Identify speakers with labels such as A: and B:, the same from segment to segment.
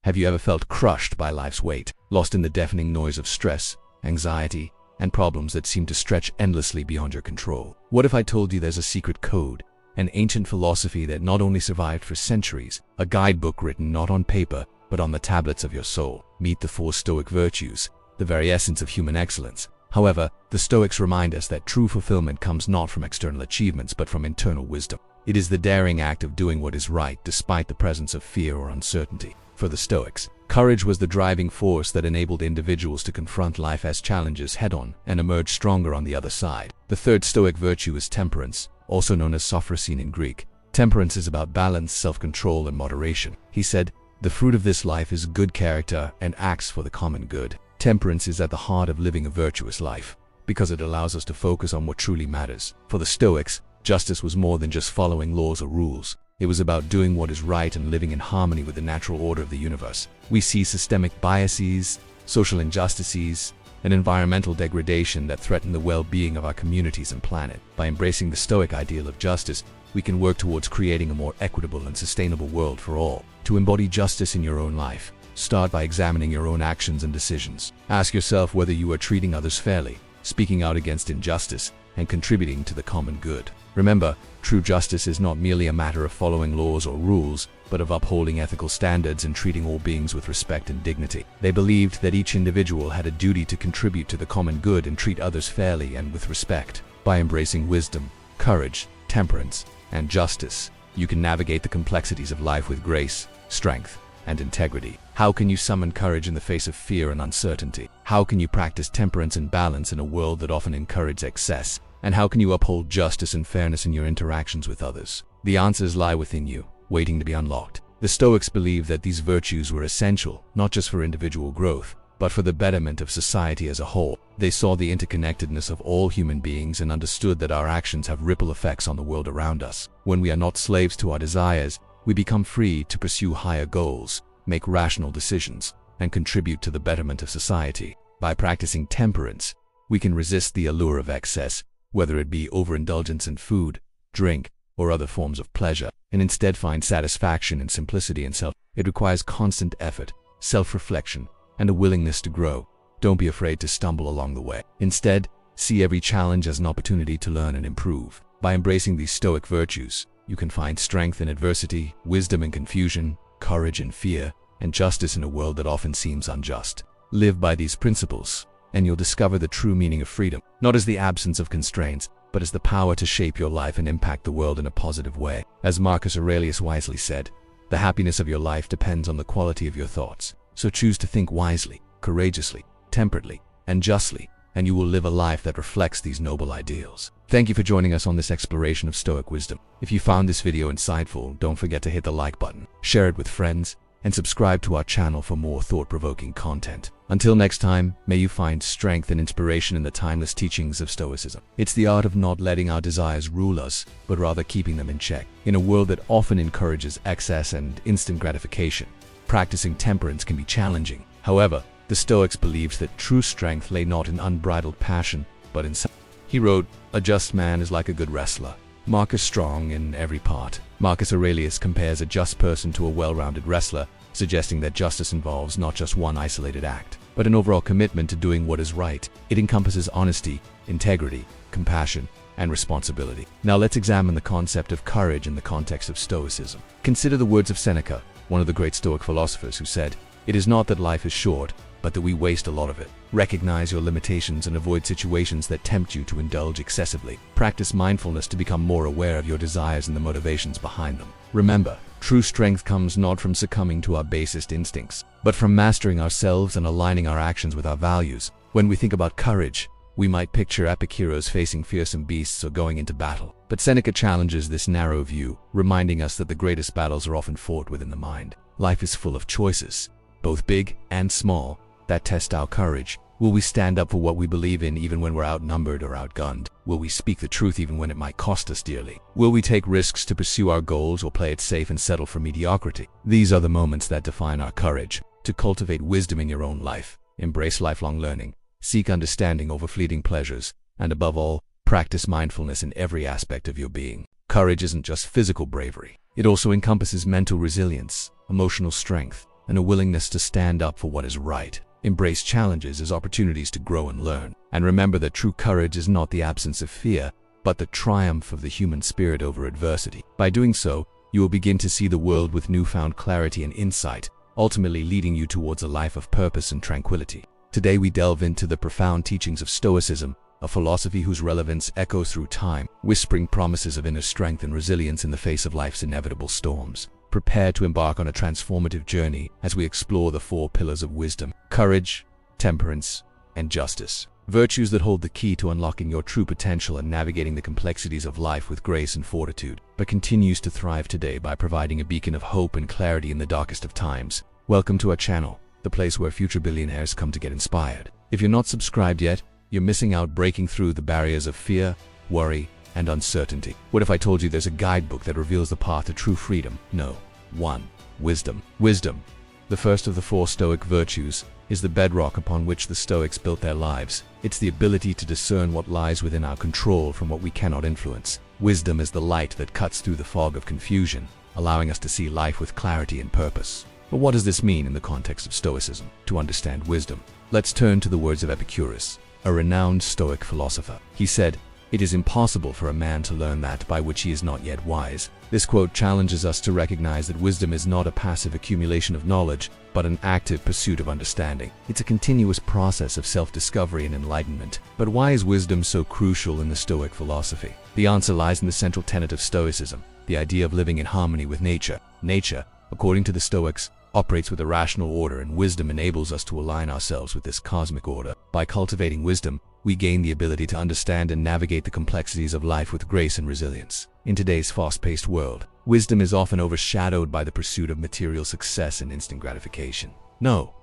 A: Have you ever felt crushed by life's weight, lost in the deafening noise of stress, anxiety, and problems that seem to stretch endlessly beyond your control? What if I told you there's a secret code, an ancient philosophy that not only survived for centuries, a guidebook written not on paper, but on the tablets of your soul? Meet the 4 Stoic virtues, the very essence of human excellence. However, the Stoics remind us that true fulfillment comes not from external achievements but from internal wisdom. It is the daring act of doing what is right despite the presence of fear or uncertainty. For the Stoics, courage was the driving force that enabled individuals to confront life as challenges head-on and emerge stronger on the other side. The 3rd Stoic virtue is temperance, also known as sophrosine in Greek. Temperance is about balance, self-control, and moderation. He said, "The fruit of this life is good character and acts for the common good." Temperance is at the heart of living a virtuous life, because it allows us to focus on what truly matters. For the Stoics, justice was more than just following laws or rules. It was about doing what is right and living in harmony with the natural order of the universe. We see systemic biases, social injustices, and environmental degradation that threaten the well-being of our communities and planet. By embracing the Stoic ideal of justice, we can work towards creating a more equitable and sustainable world for all. To embody justice in your own life, start by examining your own actions and decisions. Ask yourself whether you are treating others fairly, speaking out against injustice, and contributing to the common good. Remember, true justice is not merely a matter of following laws or rules, but of upholding ethical standards and treating all beings with respect and dignity. They believed that each individual had a duty to contribute to the common good and treat others fairly and with respect. By embracing wisdom, courage, temperance, and justice, you can navigate the complexities of life with grace, strength, and integrity. How can you summon courage in the face of fear and uncertainty? How can you practice temperance and balance in a world that often encourages excess? And how can you uphold justice and fairness in your interactions with others? The answers lie within you, waiting to be unlocked. The Stoics believed that these virtues were essential, not just for individual growth, but for the betterment of society as a whole. They saw the interconnectedness of all human beings and understood that our actions have ripple effects on the world around us. When we are not slaves to our desires, we become free to pursue higher goals, make rational decisions, and contribute to the betterment of society. By practicing temperance, we can resist the allure of excess, whether it be overindulgence in food, drink, or other forms of pleasure, and instead find satisfaction in simplicity and self. It requires constant effort, self-reflection, and a willingness to grow. Don't be afraid to stumble along the way. Instead, see every challenge as an opportunity to learn and improve. By embracing these Stoic virtues, you can find strength in adversity, wisdom in confusion, courage in fear, and justice in a world that often seems unjust. Live by these principles, and you'll discover the true meaning of freedom, not as the absence of constraints, but as the power to shape your life and impact the world in a positive way. As Marcus Aurelius wisely said, "The happiness of your life depends on the quality of your thoughts. So choose to think wisely, courageously, temperately, and justly, and you will live a life that reflects these noble ideals." Thank you for joining us on this exploration of Stoic wisdom. If you found this video insightful, don't forget to hit the like button, share it with friends, and subscribe to our channel for more thought-provoking content. Until next time, may you find strength and inspiration in the timeless teachings of Stoicism. It's the art of not letting our desires rule us, but rather keeping them in check. In a world that often encourages excess and instant gratification, practicing temperance can be challenging. However, the Stoics believed that true strength lay not in unbridled passion, but in He wrote, "A just man is like a good wrestler, Marcus strong in every part." Marcus Aurelius compares a just person to a well-rounded wrestler, suggesting that justice involves not just one isolated act, but an overall commitment to doing what is right. It encompasses honesty, integrity, compassion, and responsibility. Now let's examine the concept of courage in the context of Stoicism. Consider the words of Seneca, one of the great Stoic philosophers, who said, "It is not that life is short, but that we waste a lot of it." Recognize your limitations and avoid situations that tempt you to indulge excessively. Practice mindfulness to become more aware of your desires and the motivations behind them. Remember, true strength comes not from succumbing to our basest instincts, but from mastering ourselves and aligning our actions with our values. When we think about courage, we might picture epic heroes facing fearsome beasts or going into battle. But Seneca challenges this narrow view, reminding us that the greatest battles are often fought within the mind. Life is full of choices, both big and small, that test our courage. Will we stand up for what we believe in even when we're outnumbered or outgunned? Will we speak the truth even when it might cost us dearly? Will we take risks to pursue our goals or play it safe and settle for mediocrity? These are the moments that define our courage. To cultivate wisdom in your own life, embrace lifelong learning, seek understanding over fleeting pleasures, and above all, practice mindfulness in every aspect of your being. Courage isn't just physical bravery. It also encompasses mental resilience, emotional strength, and a willingness to stand up for what is right. Embrace challenges as opportunities to grow and learn. And remember that true courage is not the absence of fear, but the triumph of the human spirit over adversity. By doing so, you will begin to see the world with newfound clarity and insight, ultimately leading you towards a life of purpose and tranquility. Today we delve into the profound teachings of Stoicism, a philosophy whose relevance echoes through time, whispering promises of inner strength and resilience in the face of life's inevitable storms. Prepare to embark on a transformative journey as we explore the four pillars of wisdom: courage, temperance, and justice. Virtues that hold the key to unlocking your true potential and navigating the complexities of life with grace and fortitude, but continues to thrive today by providing a beacon of hope and clarity in the darkest of times. Welcome to our channel, the place where future billionaires come to get inspired. If you're not subscribed yet, you're missing out, breaking through the barriers of fear, worry, and uncertainty. What if I told you there's a guidebook that reveals the path to true freedom? No. 1. Wisdom. Wisdom, the first of the four Stoic virtues, is the bedrock upon which the Stoics built their lives. It's the ability to discern what lies within our control from what we cannot influence. Wisdom is the light that cuts through the fog of confusion, allowing us to see life with clarity and purpose. But what does this mean in the context of Stoicism? To understand wisdom, let's turn to the words of Epicurus, a renowned Stoic philosopher. He said, "It is impossible for a man to learn that by which he is not yet wise." This quote challenges us to recognize that wisdom is not a passive accumulation of knowledge, but an active pursuit of understanding. It's a continuous process of self-discovery and enlightenment. But why is wisdom so crucial in the Stoic philosophy? The answer lies in the central tenet of Stoicism, the idea of living in harmony with nature. Nature, according to the Stoics, operates with a rational order, and wisdom enables us to align ourselves with this cosmic order. By cultivating wisdom, we gain the ability to understand and navigate the complexities of life with grace and resilience. In today's fast-paced world, wisdom is often overshadowed by the pursuit of material success and instant gratification. No.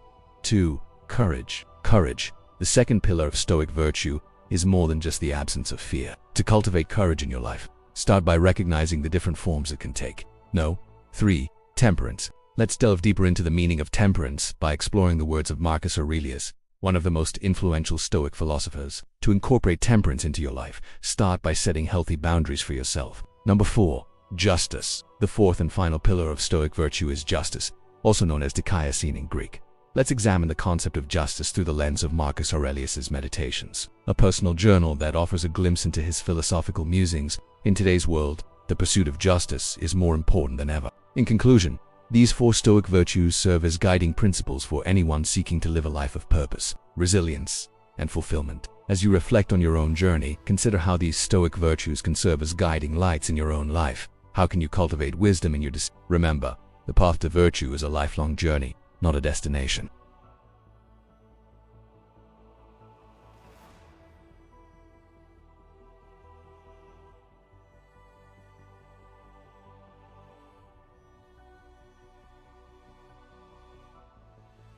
A: 2. Courage. Courage, the second pillar of Stoic virtue, is more than just the absence of fear. To cultivate courage in your life, start by recognizing the different forms it can take. No. 3. Temperance. Let's delve deeper into the meaning of temperance by exploring the words of Marcus Aurelius, one of the most influential Stoic philosophers. To incorporate temperance into your life, start by setting healthy boundaries for yourself. Number 4. Justice. The fourth and final pillar of Stoic virtue is justice, also known as dikaiosune in Greek. Let's examine the concept of justice through the lens of Marcus Aurelius's Meditations, a personal journal that offers a glimpse into his philosophical musings. In today's world, the pursuit of justice is more important than ever. In conclusion, these four Stoic virtues serve as guiding principles for anyone seeking to live a life of purpose, resilience, and fulfillment. As you reflect on your own journey, consider how these Stoic virtues can serve as guiding lights in your own life. How can you cultivate wisdom in your Remember, the path to virtue is a lifelong journey, not a destination.